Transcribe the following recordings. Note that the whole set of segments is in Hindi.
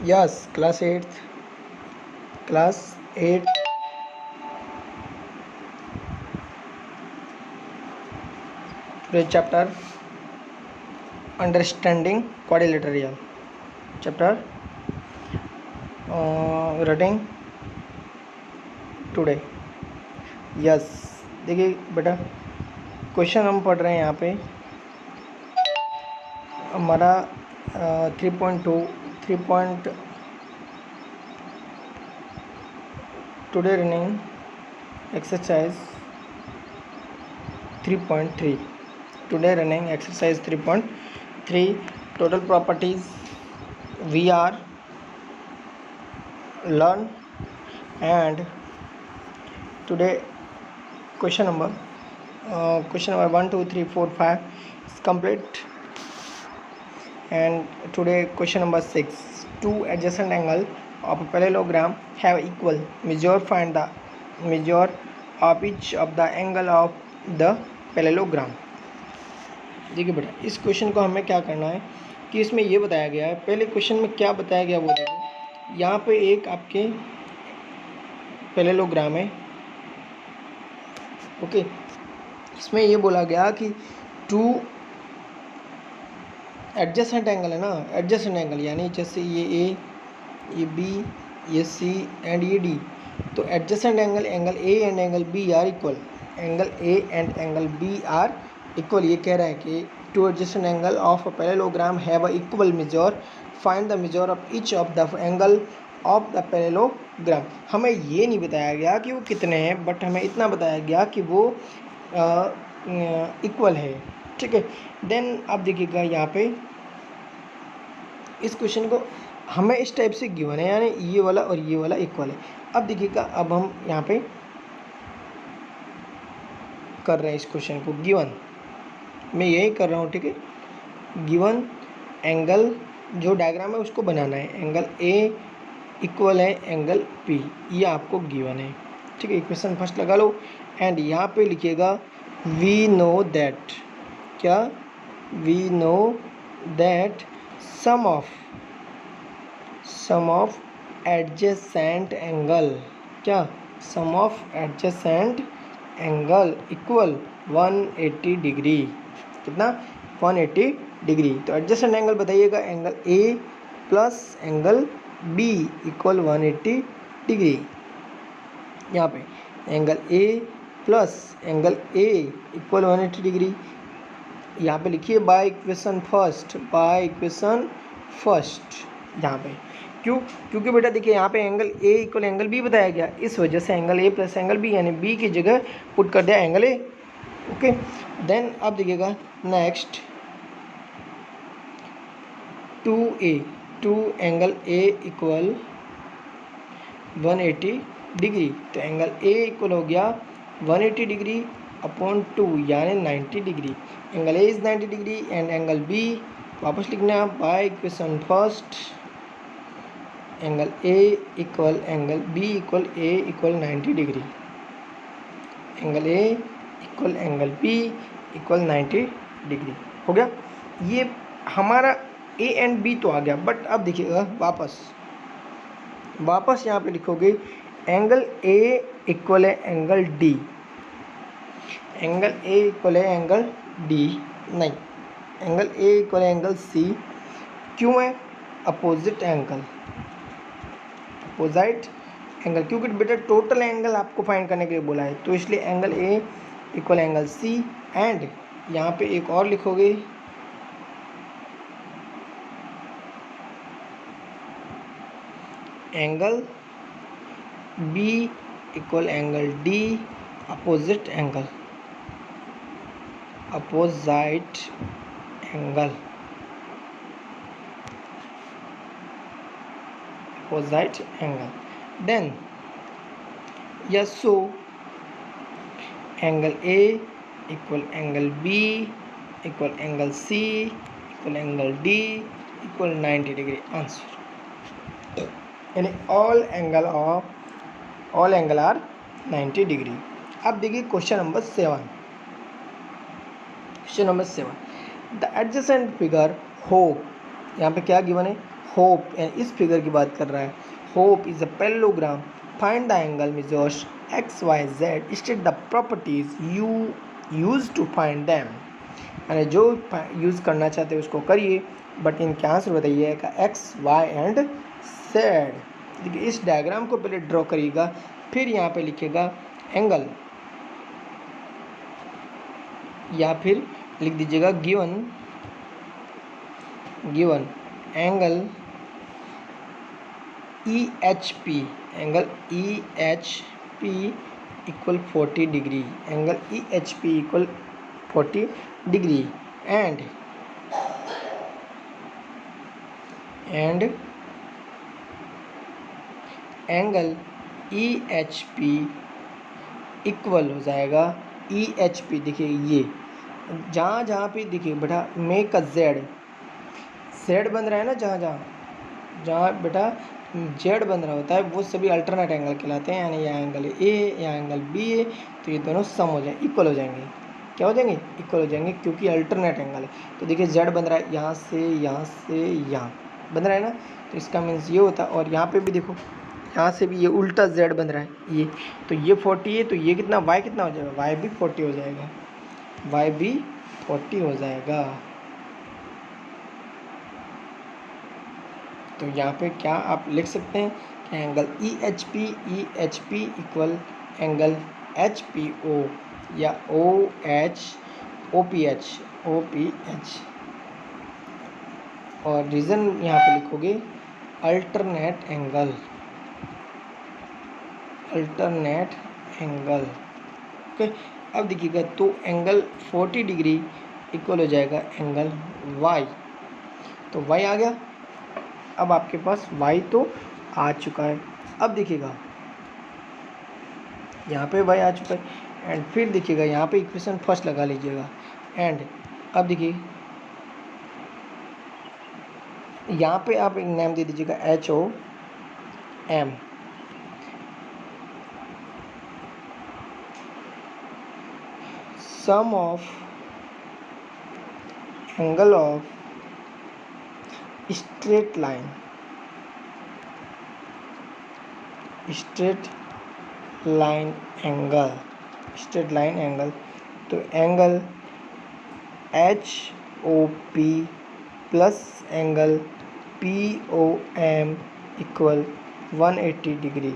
Yes, class 8th. Class 8. Today's chapter Understanding Quadrilateral. Chapter Writing today. Yes, देखिए बेटा, क्वेश्चन हम पढ़ रहे हैं यहाँ पे हमारा 3.2 today running exercise 3.3 today running exercise 3.3 total properties we are learn and today question number 1 2 3 4 5 is complete, and today question number 6. Two adjacent angle of a parallelogram have equal measure. Find the measure of each of the angle of the parallelogram. देखिए बेटा, इस क्वेश्चन को हमें क्या करना है कि इसमें ये बताया गया है, पहले क्वेश्चन में क्या बताया गया वो देखो। यहाँ पे एक आपके पैरेललोग्राम है, ओके। इसमें ये बोला गया कि टू एडजेसेंट एंगल है ना, एडजेसेंट एंगल यानी जैसे ये ए, ये बी, ये सी एंड ये डी, तो adjacent angle A and angle B are equal, angle A and angle B are equal. ये कह रहा है कि two adjacent angle of a parallelogram have a equal measure, find the measure of each of the angle of the parallelogram. हमें ये नहीं बताया गया कि वो कितने हैं, बट हमें इतना बताया गया कि वो इक्वल है, ठीक है। देन अब देखिएगा यहाँ पे इस क्वेश्चन को हमें इस टाइप से गिवन है, यानी ये वाला और ये वाला इक्वल है। अब देखिएगा, अब हम यहाँ पे कर रहे हैं इस क्वेश्चन को गिवन, मैं यही कर रहा हूँ, ठीक है। गिवन एंगल जो डायग्राम है उसको बनाना है, एंगल ए इक्वल है एंगल पी, ये आपको गिवन है, ठीक है। इक्वेशन फर्स्ट लगा लो एंड यहाँ पे लिखिएगा वी नो दैट, क्या, we know that sum of adjacent angle, क्या, sum of adjacent angle equal 180 degree, कितना, 180 डिग्री। तो एडजेसेंट एंगल बताइएगा, angle A plus angle B equal 180 degree. यहाँ पे angle A plus angle A equal 180 degree. यहाँ पे लिखिए बाय इक्वेशन फर्स्ट, यहाँ पे क्यों, क्योंकि बेटा देखिए यहाँ पे angle A equal angle B बताया गया, इस वजह से angle A plus angle B यानी बी की जगह पुट कर दिया एंगल ए, ओके। देन अब देखिएगा next 2a, two angle A equal 180 degree, तो एंगल ए इक्वल हो गया 180 डिग्री अपॉन 2 यानी 90 degree. Angle A is 90 degree and angle B वापस लिखना by equation first, angle A equal angle B equal A equal 90 degree, angle A equal angle B equal 90 degree हो गया। ये हमारा ए एंड बी तो आ गया, बट अब देखिएगा वापस यहाँ पे लिखोगे एंगल ए इक्वल है angle D, angle A equal है एंगल डी, नहीं, एंगल ए इक्वल है एंगल सी, क्यों है, अपोजिट एंगल, क्योंकि बेटा टोटल एंगल आपको फाइंड करने के लिए बोला है, तो इसलिए angle A equal angle C, and यहाँ पे एक और लिखोगे angle B equal angle D, opposite angle, then yes, so angle A equal angle B equal angle C equal angle D equal 90 degree answer, यानी ऑल एंगल आर 90 डिग्री। अब देखिए question number 7, the adjacent figure hope, यहाँ पे क्या गिवन है, होप, इस फिगर की बात कर रहा है। Hope is a parallelogram, find the angle measures X Y Z, state the properties you use to find them. यानी जो यूज़ करना चाहते हैं उसको करिए, बट इनके आंसर बताइएगा एक्स वाई एंड जेड। देखिए इस डायग्राम को पहले ड्रॉ करिएगा, फिर यहाँ पे लिखिएगा एंगल, या फिर लिख दीजिएगा given angle EHP, angle EHP equal 40 degree, angle EHP equal 40 degree and angle EHP equal हो जाएगा EHP। देखिए ये जहाँ पे देखिए बेटा मेक अ जेड बन रहा है ना, जहाँ बेटा जेड बन रहा होता है वो सभी अल्टरनेट एंगल कहलाते हैं। यानी यहाँ एंगल ए, यहाँ एंगल बी है, तो ये दोनों सम हो जाएंगे, इक्वल हो जाएंगे। क्या हो जाएंगे? इक्वल हो जाएंगे, क्योंकि अल्टरनेट एंगल है। तो देखिए जेड बन रहा है यहाँ से यहाँ बन रहा है ना, तो इसका मीन्स ये होता है। और यहाँ पे भी देखो यहाँ से भी ये उल्टा जेड बन रहा है ये, तो ये 40 है, तो ये कितना वाई कितना हो जाएगा? वाई भी 40 हो जाएगा, वाई भी 40 हो जाएगा। तो यहाँ पे क्या आप लिख सकते हैं कि angle EHP equal angle HPO या OPH। और रीज़न यहाँ पे लिखोगे अल्टरनेट एंगल। ओके, अब देखिएगा तो एंगल 40 डिग्री इक्वल हो जाएगा एंगल Y। तो Y आ गया, अब आपके पास y तो आ चुका है। अब देखिएगा यहाँ पे y आ चुका है, एंड फिर देखिएगा यहाँ पे इक्वेशन फर्स्ट लगा लीजिएगा। एंड अब देखिए यहाँ पे आप एक नेम दे दीजिएगा HOM। Sum of angle of straight line angle. तो angle HOP plus angle POM equal 180 degree.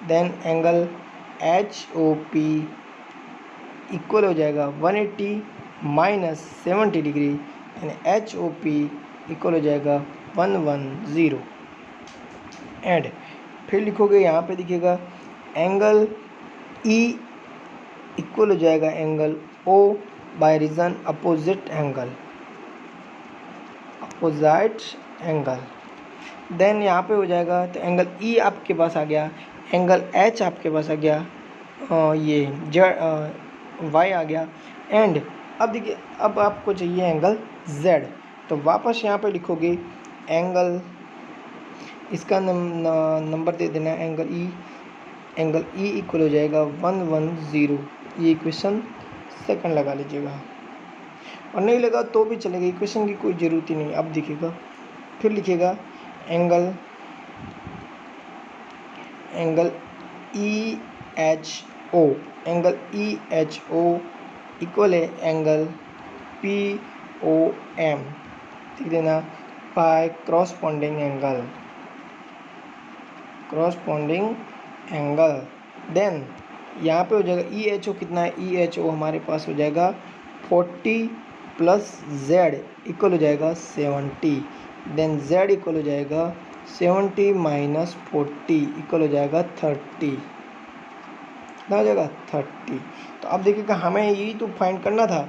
Then angle HOP equal हो जाएगा 180 माइनस 70 डिग्री, यानी HOP इक्वल हो जाएगा 110। एंड फिर लिखोगे यहाँ पे देखिएगा एंगल E इक्वल हो जाएगा angle O by reason opposite angle. Then यहाँ पे हो जाएगा, तो एंगल E आपके पास आ गया, एंगल H आपके पास आ गया, ये Y आ गया। एंड अब देखिए अब आपको चाहिए एंगल Z, तो वापस यहाँ पे लिखोगे एंगल, इसका नंबर दे देना एंगल E इक्वल हो जाएगा 110। ये इक्वेशन सेकंड लगा लीजिएगा, और नहीं लगा तो भी चलेगा, इक्वेशन की कोई ज़रूरत ही नहीं। अब देखिएगा फिर लिखिएगा एंगल EHO इक्वल है एंगल POM, ठीक देना, बाय क्रॉसपोंडिंग एंगल। देन यहाँ पे हो जाएगा EHO कितना है? EHO हमारे पास हो जाएगा 40 प्लस Z इक्वल हो जाएगा 70। देन Z इक्वल हो जाएगा 70 माइनस 40 इक्वल हो जाएगा 30। कितना हो जाएगा? 30। तो अब देखिएगा हमें यही तो फाइंड करना था,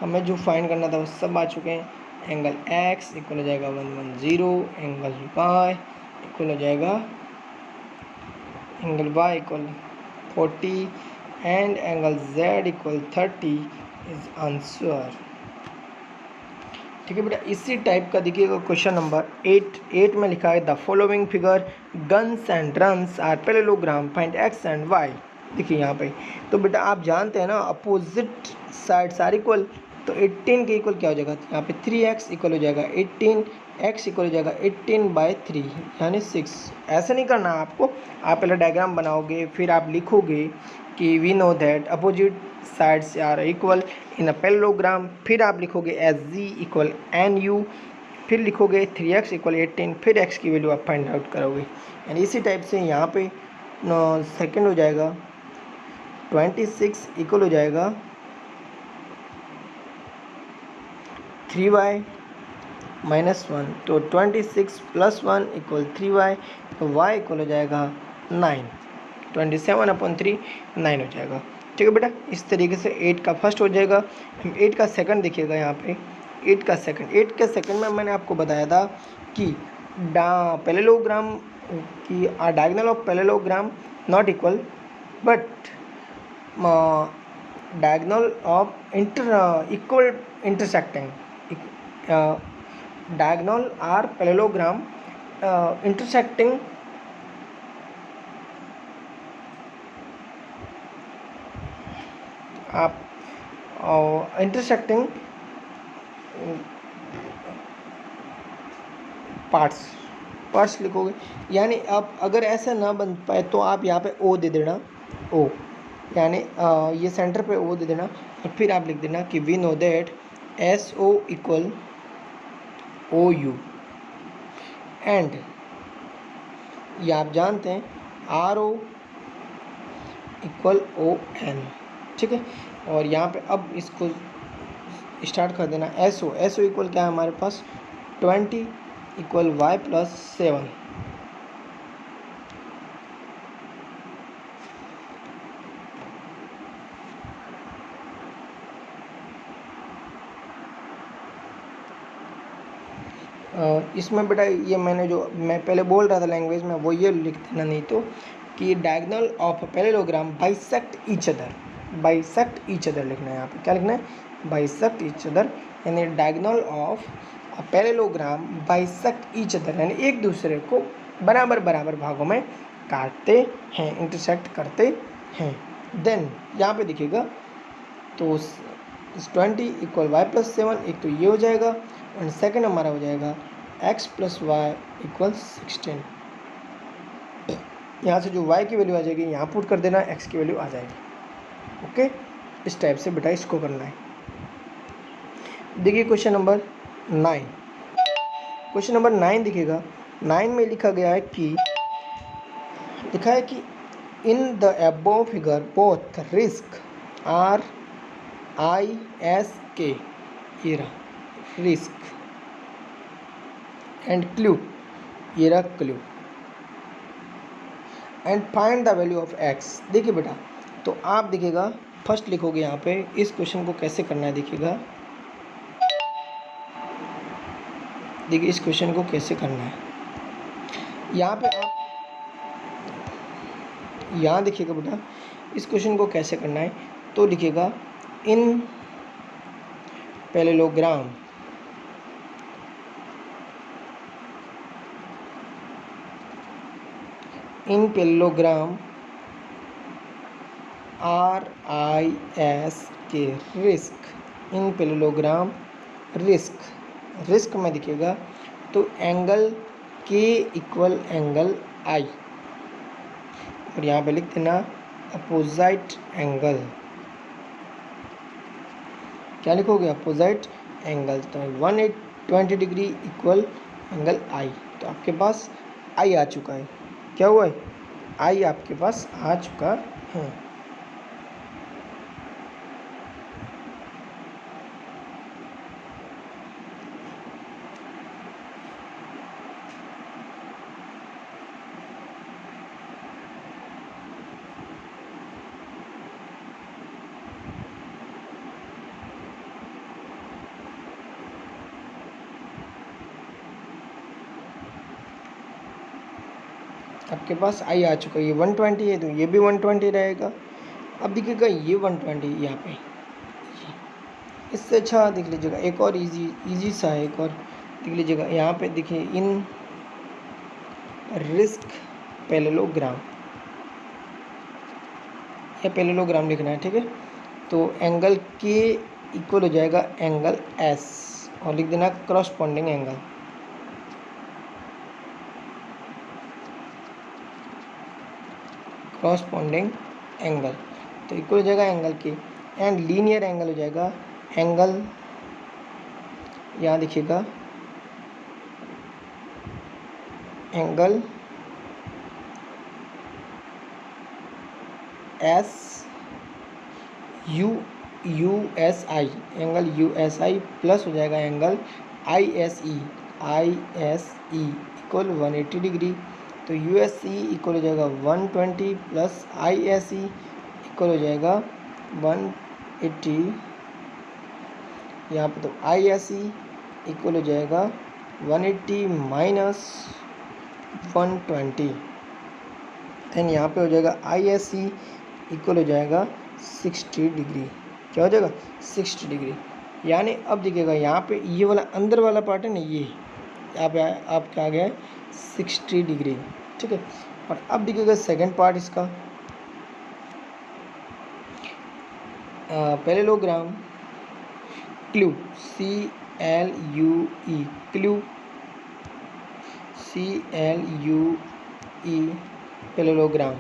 हमें जो फाइंड करना था वो सब आ चुके हैं। एंगल X इक्वल हो जाएगा 110, एंगल Y इक्वल हो जाएगा angle Y equal 40 and angle Z equal 30 is answer. ठीक है बेटा, इसी टाइप का देखिएगा क्वेश्चन नंबर 8 में लिखा है the following figure guns and runs are parallelogram, find X and Y. देखिए यहाँ पे तो बेटा आप जानते हैं ना अपोजिट साइड्स आर इक्वल, तो 18 के इक्वल क्या हो जाएगा? यहाँ पे 3x इक्वल हो जाएगा 18 x इक्वल हो जाएगा 18/3 यानी 6। ऐसा नहीं करना आपको, आप पहले डायग्राम बनाओगे फिर आप लिखोगे कि we know that opposite sides are equal in a parallelogram, फिर आप लिखोगे S G equal N U, फिर लिखोगे 3x इक्वल 18, फिर x की वैल्यू आप फाइंड आउट करोगे। एंड इसी टाइप से यहाँ पे सेकंड हो जाएगा 26 इक्वल हो जाएगा 3y माइनस 1, तो 26 प्लस 1 इक्वल 3y, तो y इक्वल हो जाएगा 9, 27/3 9 हो जाएगा। ठीक है बेटा, इस तरीके से 8 का फर्स्ट हो जाएगा। 8 का सेकंड देखिएगा यहाँ पे, 8 का सेकंड में मैंने आपको बताया था कि पैरेललोग्राम की diagonal of parallelogram not equal but diagonal of equal intersecting, diagonal are parallelogram intersecting intersecting parts लिखोगे। यानी अब अगर ऐसा ना बन पाए तो आप यहाँ पे ओ दे देना, ओ यानी ये सेंटर पे ओ दे देना, और फिर आप लिख देना कि we know that S O equal O U, and ये आप जानते हैं R O equal O N. ठीक है, और यहाँ पे अब इसको स्टार्ट कर देना। एस ओ इक्वल क्या है हमारे पास 20 इक्वल वाई प्लस 7। इसमें बेटा ये मैंने जो मैं पहले बोल रहा था लैंग्वेज में वो ये लिख देना, नहीं तो कि diagonal of parallelogram bisect each other लिखना है। यहाँ पे क्या लिखना है, बाइसेक्ट ईच अदर, यानी diagonal of parallelogram bisect each other, यानी एक दूसरे को बराबर भागों में काटते हैं, इंटरसेक्ट करते हैं। देन यहाँ पे देखिएगा तो 20 इक्वल वाई प्लस 7, एक तो ये हो जाएगा, एंड सेकेंड हमारा हो जाएगा x प्लस वाई इक्वल 16। यहाँ से जो y की वैल्यू आ जाएगी यहाँ पुट कर देना, x की वैल्यू आ जाएगी। ओके, इस टाइप से बेटा इसको करना है। देखिए क्वेश्चन नंबर 9, देखिएगा 9 में लिखा गया है कि in the above figure both risk are I S के, रिस्क एंड क्लू, ये रहा clue, and find the value of x। देखिए बेटा, तो आप देखिएगा फर्स्ट लिखोगे यहाँ पे इस क्वेश्चन को कैसे करना है। देखिएगा इस क्वेश्चन को कैसे करना है, यहाँ पे आप यहाँ देखिएगा बेटा इस क्वेश्चन को कैसे करना है। तो लिखिएगा इन पैरेललोग्राम आर आई एस के रिस्क, इन पैरेललोग्राम रिस्क में दिखेगा तो एंगल के इक्वल एंगल आई, और यहाँ पे लिख देना अपोजिट एंगल। क्या लिखोगे, अपोजिट एंगल, तो 120 डिग्री इक्वल एंगल आई। तो आपके पास आई आ चुका है, क्या हुआ है, आई आपके पास आ चुका है। आपके पास आई आ चुका है, ये 120 है तो ये भी 120 रहेगा। अब देखिएगा ये 120 यहाँ पे, इससे अच्छा देख लीजिएगा एक और इजी सा है, एक और देख लीजिएगा यहाँ पे। देखिए इन रिस्क पैरेललोग्राम, या पैरेललोग्राम लिखना है, ठीक है। तो एंगल के इक्वल हो जाएगा एंगल एस, और लिख देना क्रॉसपोंडिंग एंगल। करॉस्पॉन्डिंग एंगल, तो इक्वल हो जाएगा एंगल के, एंड लीनियर एंगल हो जाएगा एंगल, यहाँ देखिएगा angle USI, angle USI plus हो जाएगा एंगल ISE इक्वल 180 डिग्री। तो USE इक्वल हो जाएगा 120 प्लस ISE इक्वल हो जाएगा 180, यहाँ पे तो ISE इक्वल हो जाएगा 180 माइनस 120, देन यहाँ पे हो जाएगा ISE इक्वल हो जाएगा 60 डिग्री। क्या हो जाएगा 60 डिग्री। यानी अब देखिएगा यहाँ पे ये वाला अंदर वाला पार्ट है ना, ये यहाँ पे आपका आ गया है 60 डिग्री, ठीक है। और अब देखिएगा सेकंड पार्ट इसका, parallelogram clue CLUE clue CLUE parallelogram.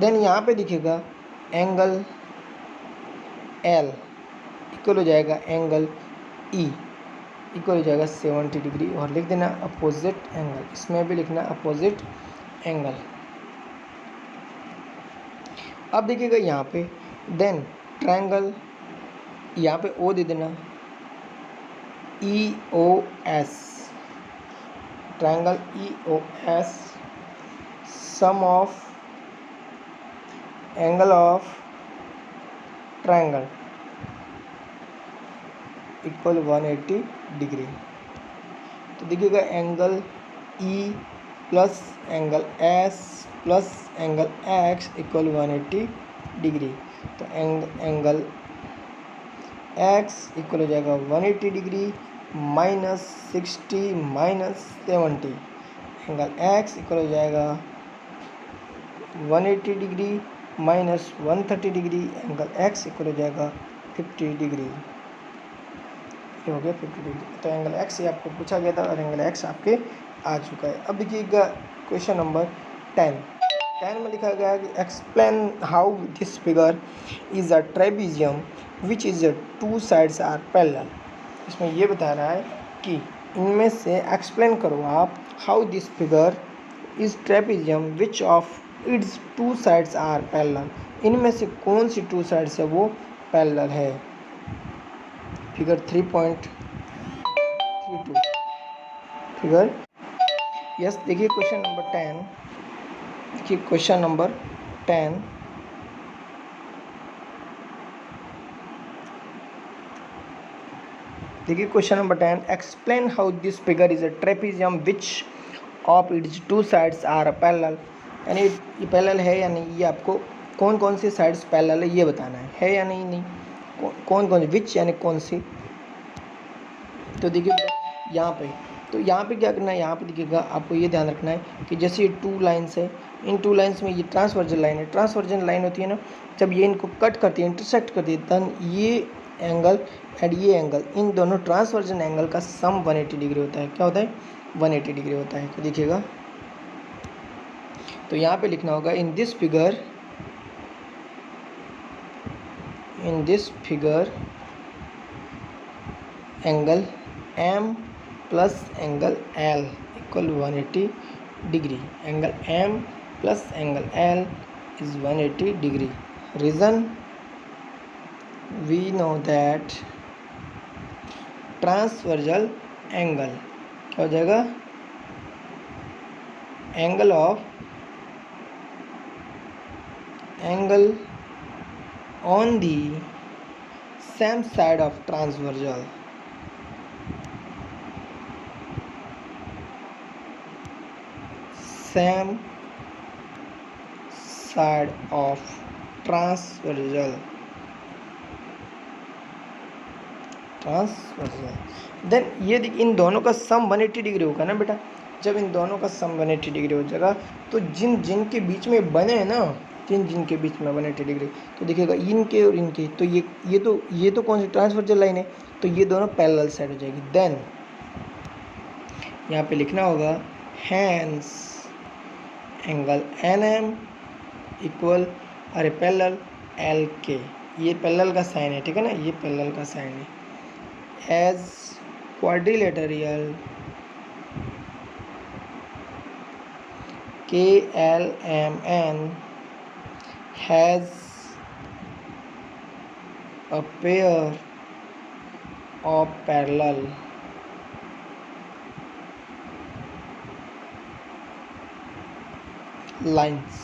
Then यहाँ पे दिखेगा एंगल L इक्वल हो जाएगा एंगल E इक्वल हो जाएगा 70 डिग्री, और लिख देना अपोजिट एंगल, इसमें भी लिखना अपोजिट एंगल। अब देखिएगा यहाँ पे देन ट्रायंगल, यहाँ पे O दे देना EOS, triangle EOS, sum of angle of triangle equal 180 degree. तो देखिएगा angle E plus angle S plus angle X equal 180 degree. तो एंगल X इक्वल हो जाएगा 180 degree minus 60 minus 70, angle X equal हो जाएगा 180 degree minus 130 degree, angle X equal हो जाएगा 50 डिग्री। ये हो गया 50 डिग्री। तो एंगल X ये आपको पूछा गया था और एंगल X आपके आ चुका है। अब देखिएगा क्वेश्चन नंबर 10 में लिखा गया है कि explain how this figure is a trapezium which is two sides are parallel. इसमें ये बता रहा है कि इनमें से एक्सप्लेन करो आप how this figure is trapezium which of its two sides are parallel, इनमें से कौन सी टू साइड्स है वो पैरेलल है। Figure 3.32 figure, yes. देखिए क्वेश्चन नंबर 10, देखिए क्वेश्चन नंबर 10, देखिए question number 10, explain how this figure is a trapezium which of its two sides are parallel, यानी ये पैरेलल है या नहीं, ये आपको कौन कौन सी साइड्स पैरेलल है ये बताना है या नहीं कौन कौन सी, विच यानी कौन सी। तो देखिए यहाँ पे, तो यहाँ पे क्या करना है, यहाँ पे देखिएगा आपको ये ध्यान रखना है कि जैसे ये टू लाइन्स है, इन टू लाइन्स में ये ट्रांसवर्जन लाइन है, ट्रांसवर्जन लाइन होती है ना, जब ये इनको कट करती है, इंटरसेक्ट करती है, तब ये एंगल एंड ये एंगल, इन दोनों ट्रांसवर्जन एंगल का सम 180 डिग्री होता है। क्या होता है 180 डिग्री होता है। तो देखिएगा, तो यहाँ पे लिखना होगा in this figure angle M plus angle L equal 180 degree, angle M plus angle L is 180 degree. Reason, we know that transversal angle क्या हो जाएगा, angle on the same side of transversal, same side of transversal, then ये इन दोनों का सम 180 डिग्री होगा ना बेटा। जब इन दोनों का सम 180 डिग्री हो जाएगा तो जिन के बीच में बने हैं ना, जिन के बीच में 180 डिग्री, तो देखिएगा इनके और इनके, तो ये तो कौन सी ट्रांसवर्जल लाइन है, तो ये दोनों पैरेलल साइड हो जाएगी। देन यहाँ पे लिखना होगा hence angle N M equal अरे पैरेलल एल के, ये पैरेलल का साइन है, ठीक है ना, ये पैरेलल का साइन है। As quadrilateral K L M N has a pair of parallel lines,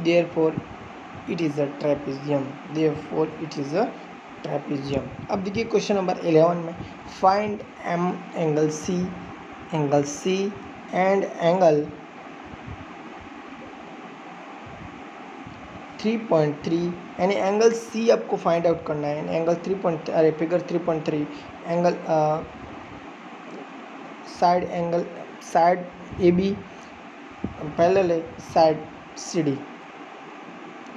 therefore it is a trapezium, therefore it is a trapezium। अब देखिए क्वेश्चन नंबर 11 में find M angle C and angle 3.3, यानी एंगल सी आपको फाइंड आउट करना है। एंगल 3. अरे figure 3.3 angle side angle side A B parallel है साइड सी डी,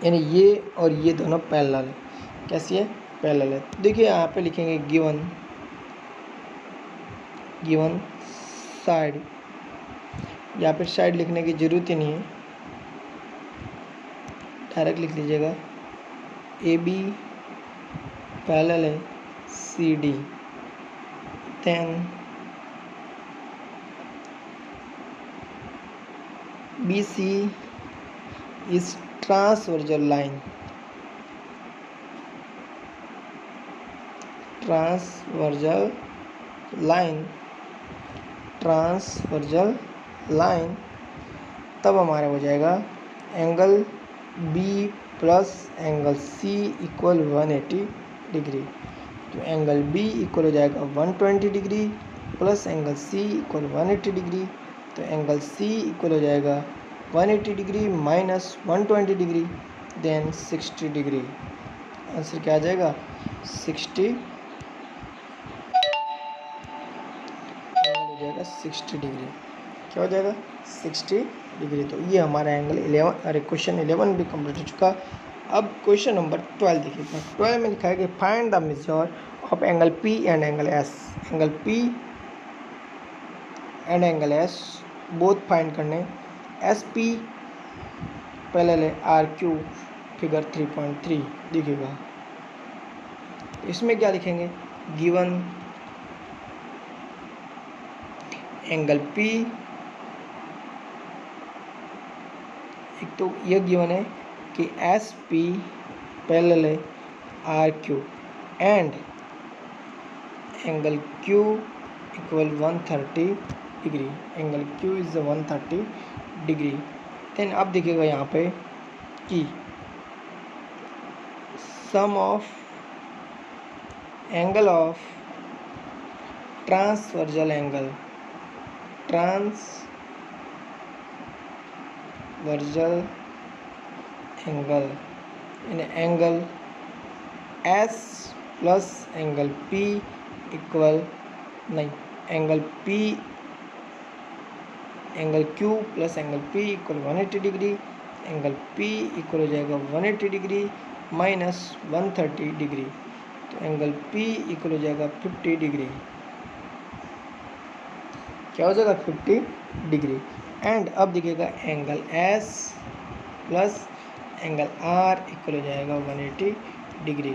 यानी ये और ये दोनों पैरेलल है। कैसी है? पैरेलल है। देखिए यहाँ पे लिखेंगे गिवन साइड, यहाँ पे साइड लिखने की जरूरत ही नहीं है, डायरेक्ट लिख लीजिएगा ए बी पैरेलल है C D, then B C is transversal line, transversal line, तब हमारा हो जाएगा angle B plus angle C equal 180 degree. तो एंगल बी इक्वल हो जाएगा 120 degree plus angle C equal 180 degree, तो एंगल सी इक्वल हो जाएगा 180 degree minus 120 degree, then 60 degree. Answer क्या आ जाएगा? 60 हो जाएगा 60 डिग्री। क्या हो जाएगा? 60 डिग्री। तो ये हमारा एंगल 11, अरे क्वेश्चन 11 भी कंप्लीट हो चुका। अब क्वेश्चन नंबर 12 देखिएगा। 12 में लिखा है कि find the measure of angle P and angle S. Angle P and angle S both find करने। एस पी पैरेलल है आर क्यू फिगर 3.3 देखिएगा। इसमें क्या लिखेंगे? गिवन एंगल पी, एक तो यह गिवन है कि एस पी पैरेलल है R Q and angle Q equal 130 degree, angle Q is 130 degree. Then अब देखिएगा यहाँ पे कि sum of angle of transversal angle यानी angle S plus angle P equal नहीं, angle Q plus angle P equal 180 degree, angle P equal हो जाएगा 180 डिग्री माइनस 130 डिग्री, तो एंगल पी इक्वल हो जाएगा 50 डिग्री। क्या हो जाएगा? 50 डिग्री। एंड अब देखिएगा angle S plus angle R equal हो जाएगा 180 डिग्री,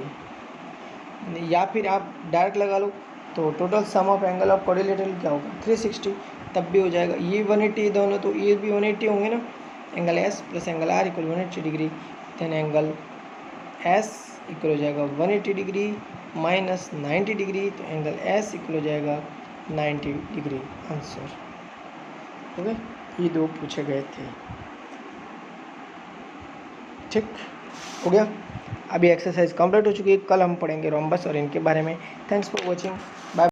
या फिर आप डायरेक्ट लगा लो तो total sum of angle of quadrilateral क्या होगा? 360, तब भी हो जाएगा। ये 180 दोनों, तो ये भी 180 होंगे ना। Angle S plus angle R equal 180 degree, then angle S equal हो जाएगा 180 डिग्री माइनस 90 डिग्री, तो एंगल एस इक्वल हो जाएगा 90 डिग्री। आंसर ओके, ये दो पूछे गए थे। ठीक हो गया। अभी एक्सरसाइज कंप्लीट हो चुकी है। कल हम पढ़ेंगे रोम्बस और इनके बारे में। Thanks for watching. बाय।